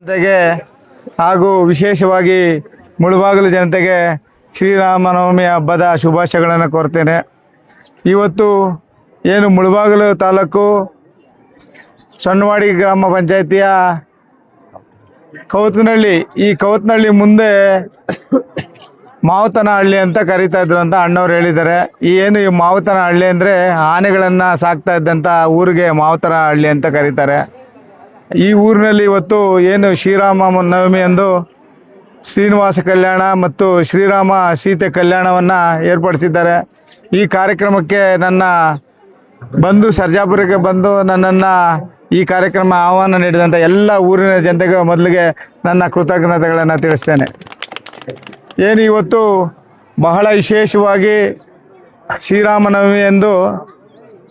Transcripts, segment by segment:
ಜನತೆಗೆ ಹಾಗೂ ವಿಶೇಷವಾಗಿ ಮುಳಬಾಗಿಲು ಜನತೆಗೆ ಶ್ರೀರಾಮನವಮಿ ಹಬ್ಬದ ಶುಭಾಶಯಗಳನ್ನು ಕೋರ್ತೇನೆ. ಇವತ್ತು ಏನು ಮುಳಬಾಗಿಲು ತಾಲೂಕು ಸಣ್ಣವಾಡಿ ಗ್ರಾಮ ಪಂಚಾಯಿತಿಯ ಕೌತನಹಳ್ಳಿ, ಈ ಕೌತನಹಳ್ಳಿ ಮುಂದೆ ಮಾವುತನಹಳ್ಳಿ ಅಂತ ಕರೀತಾ ಇದ್ರು ಅಂತ ಅಣ್ಣವ್ರು ಹೇಳಿದ್ದಾರೆ. ಈ ಮಾವುತನಹಳ್ಳಿ ಅಂದರೆ ಆನೆಗಳನ್ನು ಸಾಕ್ತಾ ಇದ್ದಂಥ ಊರಿಗೆ ಮಾವುತನಹಳ್ಳಿ ಅಂತ ಕರೀತಾರೆ. ಈ ಊರಿನಲ್ಲಿ ಇವತ್ತು ಏನು ಶ್ರೀರಾಮ ನವಮಿ ಎಂದು ಶ್ರೀನಿವಾಸ ಕಲ್ಯಾಣ ಮತ್ತು ಶ್ರೀರಾಮ ಸೀತೆ ಕಲ್ಯಾಣವನ್ನು ಏರ್ಪಡಿಸಿದ್ದಾರೆ. ಈ ಕಾರ್ಯಕ್ರಮಕ್ಕೆ ನನ್ನ ಬಂದು ಸರ್ಜಾಪುರಕ್ಕೆ ಬಂದು ನನ್ನನ್ನು ಈ ಕಾರ್ಯಕ್ರಮ ಆಹ್ವಾನ ನೀಡಿದಂಥ ಎಲ್ಲ ಊರಿನ ಜನತೆಗೆ ಮೊದಲಿಗೆ ನನ್ನ ಕೃತಜ್ಞತೆಗಳನ್ನು ತಿಳಿಸ್ತೇನೆ. ಏನು ಇವತ್ತು ಬಹಳ ವಿಶೇಷವಾಗಿ ಶ್ರೀರಾಮನವಮಿ ಎಂದು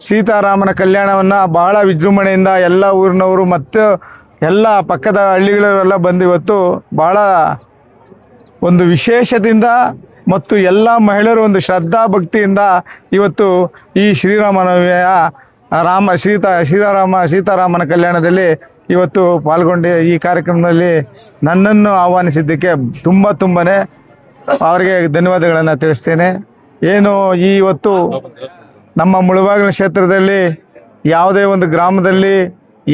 ಸೀತಾರಾಮನ ಕಲ್ಯಾಣವನ್ನು ಬಹಳ ವಿಜೃಂಭಣೆಯಿಂದ ಎಲ್ಲ ಊರಿನವರು ಮತ್ತು ಎಲ್ಲ ಪಕ್ಕದ ಹಳ್ಳಿಗಳವರೆಲ್ಲ ಬಂದು ಇವತ್ತು ಬಹಳ ಒಂದು ವಿಶೇಷದಿಂದ ಮತ್ತು ಎಲ್ಲ ಮಹಿಳೆಯರು ಒಂದು ಶ್ರದ್ಧಾ ಭಕ್ತಿಯಿಂದ ಇವತ್ತು ಈ ಶ್ರೀರಾಮನವಮಿಯ ಸೀತಾರಾಮನ ಕಲ್ಯಾಣದಲ್ಲಿ ಇವತ್ತು ಪಾಲ್ಗೊಂಡು ಈ ಕಾರ್ಯಕ್ರಮದಲ್ಲಿ ನನ್ನನ್ನು ಆಹ್ವಾನಿಸಿದ್ದಕ್ಕೆ ತುಂಬನೇ ಅವರಿಗೆ ಧನ್ಯವಾದಗಳನ್ನು ತಿಳಿಸ್ತೇನೆ. ಏನು ಇವತ್ತು ನಮ್ಮ ಮುಳಬಾಗಿಲು ಕ್ಷೇತ್ರದಲ್ಲಿ ಯಾವುದೇ ಒಂದು ಗ್ರಾಮದಲ್ಲಿ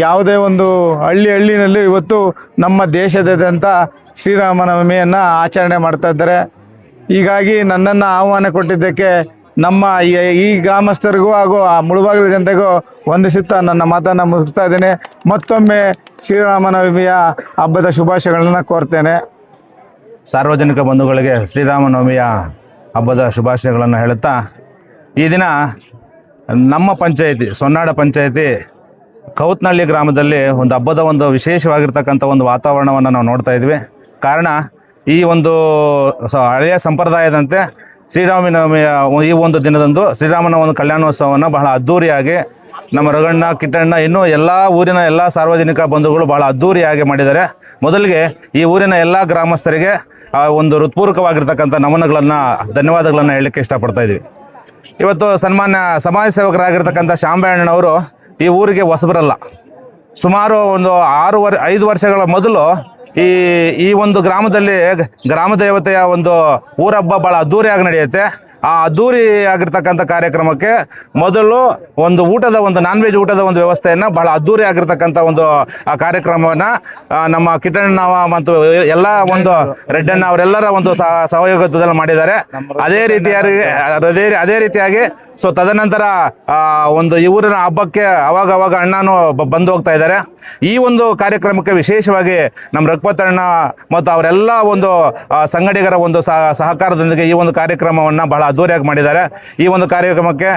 ಯಾವುದೇ ಒಂದು ಹಳ್ಳಿನಲ್ಲಿ ಇವತ್ತು ನಮ್ಮ ದೇಶದಾದ್ಯಂತ ಶ್ರೀರಾಮನವಮಿಯನ್ನು ಆಚರಣೆ ಮಾಡ್ತಾ ಇದ್ದಾರೆ. ಹೀಗಾಗಿ ನನ್ನನ್ನು ಆಹ್ವಾನ ಕೊಟ್ಟಿದ್ದಕ್ಕೆ ನಮ್ಮ ಈ ಗ್ರಾಮಸ್ಥರಿಗೂ ಹಾಗೂ ಆ ಮುಳಬಾಗಿಲು ಜನತೆಗೂ ವಂದಿಸುತ್ತಾ ನನ್ನ ಮಾತನ್ನು ಮುಗಿಸ್ತಾ ಇದ್ದೇನೆ. ಮತ್ತೊಮ್ಮೆ ಶ್ರೀರಾಮನವಮಿಯ ಹಬ್ಬದ ಶುಭಾಶಯಗಳನ್ನು ಕೋರ್ತೇನೆ. ಸಾರ್ವಜನಿಕ ಬಂಧುಗಳಿಗೆ ಶ್ರೀರಾಮನವಮಿಯ ಹಬ್ಬದ ಶುಭಾಶಯಗಳನ್ನು ಹೇಳುತ್ತಾ, ಈ ದಿನ ನಮ್ಮ ಪಂಚಾಯಿತಿ ಸೊನ್ನಾಡ ಪಂಚಾಯಿತಿ ಕೌತನಹಳ್ಳಿ ಗ್ರಾಮದಲ್ಲಿ ಒಂದು ಹಬ್ಬದ ಒಂದು ವಿಶೇಷವಾಗಿರ್ತಕ್ಕಂಥ ಒಂದು ವಾತಾವರಣವನ್ನು ನಾವು ನೋಡ್ತಾ ಇದ್ವಿ. ಕಾರಣ ಈ ಒಂದು ಹಳೆಯ ಸಂಪ್ರದಾಯದಂತೆ ಶ್ರೀರಾಮನವಮಿಯ ಈ ಒಂದು ದಿನದಂದು ಶ್ರೀರಾಮನ ಒಂದು ಕಲ್ಯಾಣೋತ್ಸವವನ್ನು ಬಹಳ ಅದ್ಧೂರಿಯಾಗಿ ನಮ್ಮ ರಗಣ್ಣ, ಕಿಟ್ಟಣ್ಣ, ಇನ್ನೂ ಎಲ್ಲ ಊರಿನ ಎಲ್ಲ ಸಾರ್ವಜನಿಕ ಬಂಧುಗಳು ಬಹಳ ಅದ್ಧೂರಿಯಾಗಿ ಮಾಡಿದ್ದಾರೆ. ಮೊದಲಿಗೆ ಈ ಊರಿನ ಎಲ್ಲ ಗ್ರಾಮಸ್ಥರಿಗೆ ಒಂದು ಹೃತ್ಪೂರ್ವಕವಾಗಿರ್ತಕ್ಕಂಥ ನಮನಗಳನ್ನು, ಧನ್ಯವಾದಗಳನ್ನು ಹೇಳಲಿಕ್ಕೆ ಇಷ್ಟಪಡ್ತಾ ಇದ್ದೀವಿ. ಇವತ್ತು ಸನ್ಮಾನ್ಯ ಸಮಾಜ ಸೇವಕರಾಗಿರ್ತಕ್ಕಂಥ ಶಾಂಬಣ್ಣನವರು ಈ ಊರಿಗೆ ಹೊಸಬರಲ್ಲ. ಸುಮಾರು ಒಂದು 5 ವರ್ಷಗಳ ಮೊದಲು ಈ ಒಂದು ಗ್ರಾಮದಲ್ಲಿ ಗ್ರಾಮ ದೇವತೆಯ ಒಂದು ಊರಹಬ್ಬ ಭಾಳ ಅದ್ಧೂರಿಯಾಗಿ ನಡೆಯುತ್ತೆ. ಆ ಅದ್ಧೂರಿ ಆಗಿರ್ತಕ್ಕಂಥ ಕಾರ್ಯಕ್ರಮಕ್ಕೆ ಮೊದಲು ಒಂದು ನಾನ್ ವೆಜ್ ಊಟದ ಒಂದು ವ್ಯವಸ್ಥೆಯನ್ನು ಬಹಳ ಅದ್ಧೂರಿ ಆಗಿರ್ತಕ್ಕಂಥ ಒಂದು ಆ ಕಾರ್ಯಕ್ರಮವನ್ನು ನಮ್ಮ ಕಿಟ್ಟಣ್ಣ ಮತ್ತು ಎಲ್ಲ ಒಂದು ರೆಡ್ಡಣ್ಣ ಅವರೆಲ್ಲರ ಒಂದು ಸಹಯೋಗದಲ್ಲಿ ಮಾಡಿದ್ದಾರೆ. ಅದೇ ರೀತಿಯಾಗಿ ಸೊ ತದನಂತರ ಒಂದು ಈ ಊರಿನ ಹಬ್ಬಕ್ಕೆ ಅವಾಗ ಅಣ್ಣನೂ ಬಂದು ಹೋಗ್ತಾ ಇದ್ದಾರೆ. ಈ ಒಂದು ಕಾರ್ಯಕ್ರಮಕ್ಕೆ ವಿಶೇಷವಾಗಿ ನಮ್ಮ ರಘುಪತಣ್ಣ ಮತ್ತು ಅವರೆಲ್ಲ ಒಂದು ಸಂಗಡಿಗರ ಒಂದು ಸಹಕಾರದೊಂದಿಗೆ ಈ ಒಂದು ಕಾರ್ಯಕ್ರಮವನ್ನು ಬಹಳ ಅದ್ದೂರಿಯಾಗಿ ಮಾಡಿದ್ದಾರೆ. ಈ ಒಂದು ಕಾರ್ಯಕ್ರಮಕ್ಕೆ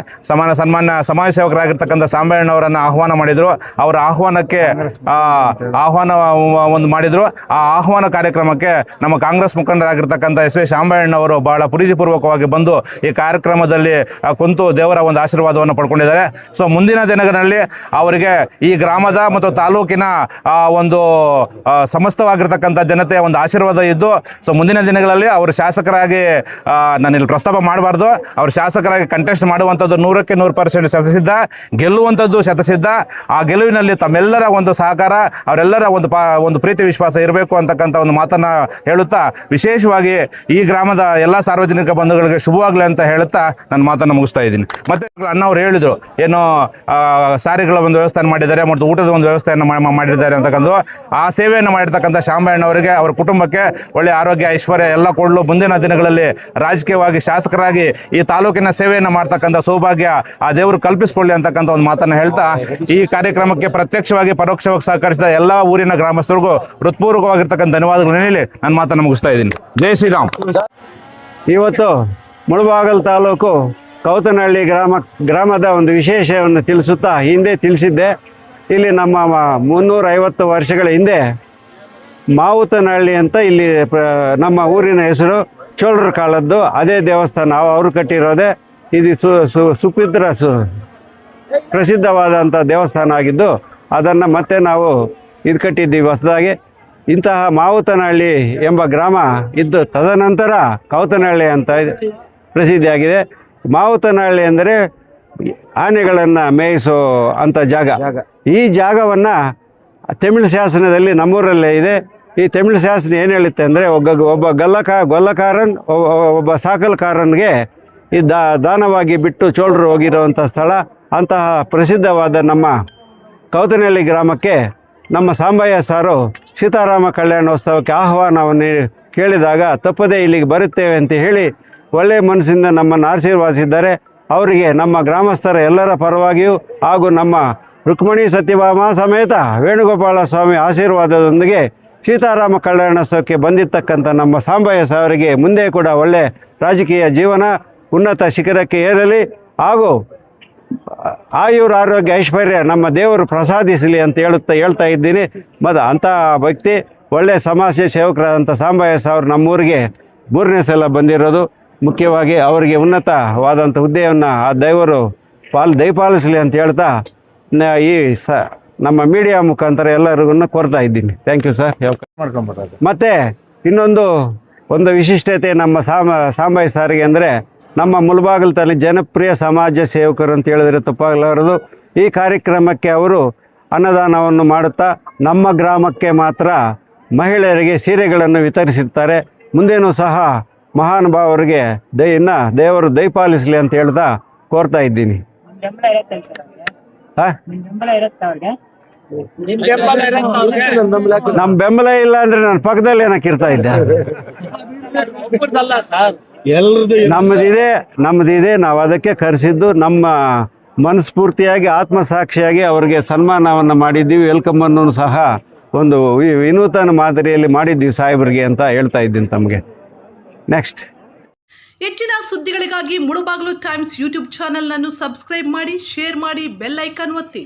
ಸನ್ಮಾನ್ಯ ಸಮಾಜ ಸೇವಕರಾಗಿರ್ತಕ್ಕಂಥ ಶಾಂಬಣ್ಣವರನ್ನು ಆಹ್ವಾನ ಮಾಡಿದರು. ಅವರ ಆಹ್ವಾನಕ್ಕೆ ಆಹ್ವಾನ ಒಂದು ಮಾಡಿದರು. ಆ ಆಹ್ವಾನ ಕಾರ್ಯಕ್ರಮಕ್ಕೆ ನಮ್ಮ ಕಾಂಗ್ರೆಸ್ ಮುಖಂಡರಾಗಿರ್ತಕ್ಕಂಥ SV ಶಾಂಬಣ್ಣವರು ಬಹಳ ಪ್ರೀತಿಪೂರ್ವಕವಾಗಿ ಬಂದು ಈ ಕಾರ್ಯಕ್ರಮದಲ್ಲಿ ಕುಂತು ದೇವರ ಒಂದು ಆಶೀರ್ವಾದವನ್ನು ಪಡ್ಕೊಂಡಿದ್ದಾರೆ. ಸೊ ಮುಂದಿನ ದಿನಗಳಲ್ಲಿ ಅವರಿಗೆ ಈ ಗ್ರಾಮದ ಮತ್ತು ತಾಲೂಕಿನ ಒಂದು ಸಮಸ್ತವಾಗಿರ್ತಕ್ಕಂಥ ಜನತೆಯ ಒಂದು ಆಶೀರ್ವಾದ ಇದ್ದು, ಸೊ ಮುಂದಿನ ದಿನಗಳಲ್ಲಿ ಅವರು ಶಾಸಕರಾಗಿ ನಾನಿಲ್ಲಿ ಪ್ರಸ್ತಾಪ ಮಾಡಬಾರ್ದು, ಅವರು ಶಾಸಕರಾಗಿ ಕಂಟೆಸ್ಟ್ ಮಾಡುವಂಥದ್ದು 100ಕ್ಕೆ 100% ಶತಸಿದ್ಧ, ಗೆಲ್ಲುವಂಥದ್ದು ಶತಸಿದ್ಧ. ಆ ಗೆಲುವಿನಲ್ಲಿ ತಮ್ಮೆಲ್ಲರ ಒಂದು ಸಹಕಾರ, ಅವರೆಲ್ಲರ ಒಂದು ಪ್ರೀತಿ ವಿಶ್ವಾಸ ಇರಬೇಕು ಅಂತಕ್ಕಂಥ ಒಂದು ಮಾತನ್ನು ಹೇಳುತ್ತಾ, ವಿಶೇಷವಾಗಿ ಈ ಗ್ರಾಮದ ಎಲ್ಲ ಸಾರ್ವಜನಿಕ ಬಂಧುಗಳಿಗೆ ಶುಭವಾಗಲಿ ಅಂತ ಹೇಳುತ್ತಾ ನನ್ನ ಮಾತನ್ನು ಮುಗಿಸ್ತಾ ಇದ್ದೀನಿ. ಮತ್ತೆ ಅಣ್ಣವ್ರು ಹೇಳಿದರು, ಏನೋ ಸಾರಿಗಳ ಒಂದು ವ್ಯವಸ್ಥೆ ಮಾಡಿದ್ದಾರೆ ಮತ್ತು ಊಟದ ಒಂದು ವ್ಯವಸ್ಥೆಯನ್ನು ಮಾಡಿದ್ದಾರೆ ಅಂತಕ್ಕಂಥ ಆ ಸೇವೆಯನ್ನು ಮಾಡಿರ್ತಕ್ಕಂಥ ಶಾಂಬಣ್ಣವರಿಗೆ, ಅವರ ಕುಟುಂಬಕ್ಕೆ ಒಳ್ಳೆಯ ಆರೋಗ್ಯ, ಐಶ್ವರ್ಯ ಎಲ್ಲ ಕೊಡಲು, ಮುಂದಿನ ದಿನಗಳಲ್ಲಿ ರಾಜಕೀಯವಾಗಿ ಶಾಸಕರಾಗಿ ಈ ತಾಲೂಕಿನ ಸೇವೆಯನ್ನು ಮಾಡ್ತಕ್ಕಂಥ ಸೌಭಾಗ್ಯ ಆ ದೇವರು ಕಲ್ಪಿಸಿಕೊಳ್ಳಿ ಅಂತಕ್ಕಂಥ ಒಂದು ಮಾತನ್ನು ಹೇಳ್ತಾ, ಈ ಕಾರ್ಯಕ್ರಮಕ್ಕೆ ಪ್ರತ್ಯಕ್ಷವಾಗಿ ಪರೋಕ್ಷವಾಗಿ ಸಹಕರಿಸಿದ ಎಲ್ಲ ಊರಿನ ಗ್ರಾಮಸ್ಥರಿಗೂ ಹೃತ್ಪೂರ್ವಕವಾಗಿರ್ತಕ್ಕಂಥ ಧನ್ಯವಾದಗಳನ್ನು ಹೇಳಿ ನನ್ನ ಮಾತನ್ನು ಮುಗಿಸ್ತಾ ಇದ್ದೀನಿ. ಜೈ ಶ್ರೀರಾಮ್. ಇವತ್ತು ಮುಳಬಾಗಿಲು ತಾಲೂಕು ಕೌತನಹಳ್ಳಿ ಗ್ರಾಮದ ಒಂದು ವಿಶೇಷವನ್ನು ತಿಳಿಸುತ್ತಾ ಹಿಂದೆ ತಿಳಿಸಿದ್ದೆ. ಇಲ್ಲಿ ನಮ್ಮ 350 ವರ್ಷಗಳ ಹಿಂದೆ ಮಾವುತನಹಳ್ಳಿ ಅಂತ ಇಲ್ಲಿ ನಮ್ಮ ಊರಿನ ಹೆಸರು, ಚೋಳರ ಕಾಲದ್ದು. ಅದೇ ದೇವಸ್ಥಾನ ಅವರು ಕಟ್ಟಿರೋದೆ. ಇದು ಪ್ರಸಿದ್ಧವಾದಂಥ ದೇವಸ್ಥಾನ ಆಗಿದ್ದು ಅದನ್ನು ಮತ್ತೆ ನಾವು ಕಟ್ಟಿದ್ದೀವಿ ಹೊಸದಾಗಿ. ಇಂತಹ ಮಾವುತನಹಳ್ಳಿ ಎಂಬ ಗ್ರಾಮ ಇದ್ದು ತದನಂತರ ಕೌತನಹಳ್ಳಿ ಅಂತ ಪ್ರಸಿದ್ಧಿಯಾಗಿದೆ. ಮಾವುತನಹಳ್ಳಿ ಅಂದರೆ ಆನೆಗಳನ್ನು ಮೇಯಿಸೋ ಅಂಥ ಜಾಗ. ಈ ಜಾಗವನ್ನು ತಮಿಳು ಶಾಸನದಲ್ಲಿ ನಮ್ಮೂರಲ್ಲೇ ಇದೆ. ಈ ತಮಿಳು ಶಾಸನ ಏನು ಹೇಳುತ್ತೆ ಅಂದರೆ ಒಬ್ಬ ಗೊಲ್ಲಕಾರನ್ ಒಬ್ಬ ಸಾಕಲ್ಕಾರನ್ಗೆ ಈ ದಾನವಾಗಿ ಬಿಟ್ಟು ಚೋಳರು ಹೋಗಿರುವಂಥ ಸ್ಥಳ. ಅಂತಹ ಪ್ರಸಿದ್ಧವಾದ ನಮ್ಮ ಕೌತನಹಳ್ಳಿ ಗ್ರಾಮಕ್ಕೆ ನಮ್ಮ ಸಾಂಬಯ್ಯ ಸಾರು ಸೀತಾರಾಮ ಕಲ್ಯಾಣೋತ್ಸವಕ್ಕೆ ಆಹ್ವಾನವನ್ನು ಕೇಳಿದಾಗ ತಪ್ಪದೇ ಇಲ್ಲಿಗೆ ಬರುತ್ತೇವೆ ಅಂತ ಹೇಳಿ ಒಳ್ಳೆಯ ಮನಸ್ಸಿಂದ ನಮ್ಮನ್ನು ಆಶೀರ್ವಾದಿಸಿದ್ದಾರೆ. ಅವರಿಗೆ ನಮ್ಮ ಗ್ರಾಮಸ್ಥರ ಎಲ್ಲರ ಪರವಾಗಿಯೂ ಹಾಗೂ ನಮ್ಮ ರುಕ್ಮಿಣಿ ಸತ್ಯಭಾಮ ಸಮೇತ ವೇಣುಗೋಪಾಲ ಸ್ವಾಮಿ ಆಶೀರ್ವಾದದೊಂದಿಗೆ ಸೀತಾರಾಮ ಕಲ್ಯಾಣೋತ್ಸವಕ್ಕೆ ಬಂದಿರತಕ್ಕಂಥ ನಮ್ಮ ಸಾಂಬಯ್ಯ ಸಾವರಿಗೆ ಮುಂದೆ ಕೂಡ ಒಳ್ಳೆಯ ರಾಜಕೀಯ ಜೀವನ ಉನ್ನತ ಶಿಖರಕ್ಕೆ ಏರಲಿ ಹಾಗೂ ಆಯುರ್ ಆರೋಗ್ಯ ಐಶ್ವರ್ಯ ನಮ್ಮ ದೇವರು ಪ್ರಸಾದಿಸಲಿ ಅಂತ ಹೇಳ್ತಾ ಇದ್ದೀನಿ. ಮತ್ತು ಅಂಥ ವ್ಯಕ್ತಿ ಒಳ್ಳೆಯ ಸಮಾಜ ಸೇವಕರಾದಂಥ ಸಾಂಬಯ್ಯ ಸಾವ್ರು ನಮ್ಮೂರಿಗೆ 3ನೇ ಸಲ ಬಂದಿರೋದು. ಮುಖ್ಯವಾಗಿ ಅವರಿಗೆ ಉನ್ನತವಾದಂಥ ಹುದ್ದೆಯನ್ನು ಆ ದೇವರು ದಯಪಾಲಿಸಲಿ ಅಂತ ಹೇಳ್ತಾ ಈ ನಮ್ಮ ಮೀಡಿಯಾ ಮುಖಾಂತರ ಎಲ್ಲರಿಗೂ ಕೋರ್ತಾ ಇದ್ದೀನಿ. Thank you sir. ಮತ್ತು ಇನ್ನೊಂದು ವಿಶಿಷ್ಟತೆ ನಮ್ಮ ಸಾಂಬಯ್ಯ ಸಾರಿಗೆ ಅಂದರೆ ನಮ್ಮ ಮುಳಬಾಗಿಲು ತಾಲೂಕು ಜನಪ್ರಿಯ ಸಮಾಜ ಸೇವಕರು ಅಂತ ಹೇಳಿದರೆ ತಪ್ಪಾಗಲಾರದು. ಈ ಕಾರ್ಯಕ್ರಮಕ್ಕೆ ಅವರು ಅನ್ನದಾನವನ್ನು ಮಾಡುತ್ತಾ ನಮ್ಮ ಗ್ರಾಮಕ್ಕೆ ಮಾತ್ರ ಮಹಿಳೆಯರಿಗೆ ಸೀರೆಗಳನ್ನು ವಿತರಿಸಿರ್ತಾರೆ. ಮುಂದೇನೂ ಸಹ ಮಹಾನುಭಾವರಿಗೆ ದೇವರು ದಯಪಾಲಿಸಲಿ ಅಂತ ಹೇಳ್ತಾ ಕೋರ್ತಾ ಇದ್ದೀನಿ. ನಮ್ಮ ಬೆಂಬಲ ಇಲ್ಲ ಅಂದರೆ ನನ್ನ ಪಕ್ಕದಲ್ಲಿ ಏನಕ್ಕೆ ಇರ್ತಾ ಇದ್ದೆ. ನಮ್ಮದಿದೆ, ನಾವು ಅದಕ್ಕೆ ಕರೆಸಿದ್ದು. ನಮ್ಮ ಮನಸ್ಫೂರ್ತಿಯಾಗಿ ಆತ್ಮಸಾಕ್ಷಿಯಾಗಿ ಅವರಿಗೆ ಸನ್ಮಾನವನ್ನು ಮಾಡಿದ್ದೀವಿ. ವೆಲ್ಕಮನ್ನು ಸಹ ಒಂದು ವಿನೂತನ ಮಾದರಿಯಲ್ಲಿ ಮಾಡಿದ್ದೀವಿ ಸಾಹೇಬರಿಗೆ ಅಂತ ಹೇಳ್ತಾ ಇದ್ದೀನಿ ತಮಗೆ. ನೆಕ್ಸ್ಟ್ ಹೆಚ್ಚಿನ ಸುದ್ದಿಗಳಿಗಾಗಿ ಮುಳಬಾಗಿಲು ಟೈಮ್ಸ್ ಯೂಟ್ಯೂಬ್ ಚಾನೆಲ್ ಅನ್ನು ಸಬ್ಸ್ಕ್ರೈಬ್ ಮಾಡಿ, ಶೇರ್ ಮಾಡಿ, ಬೆಲ್ ಐಕಾನ್ ಒತ್ತಿ.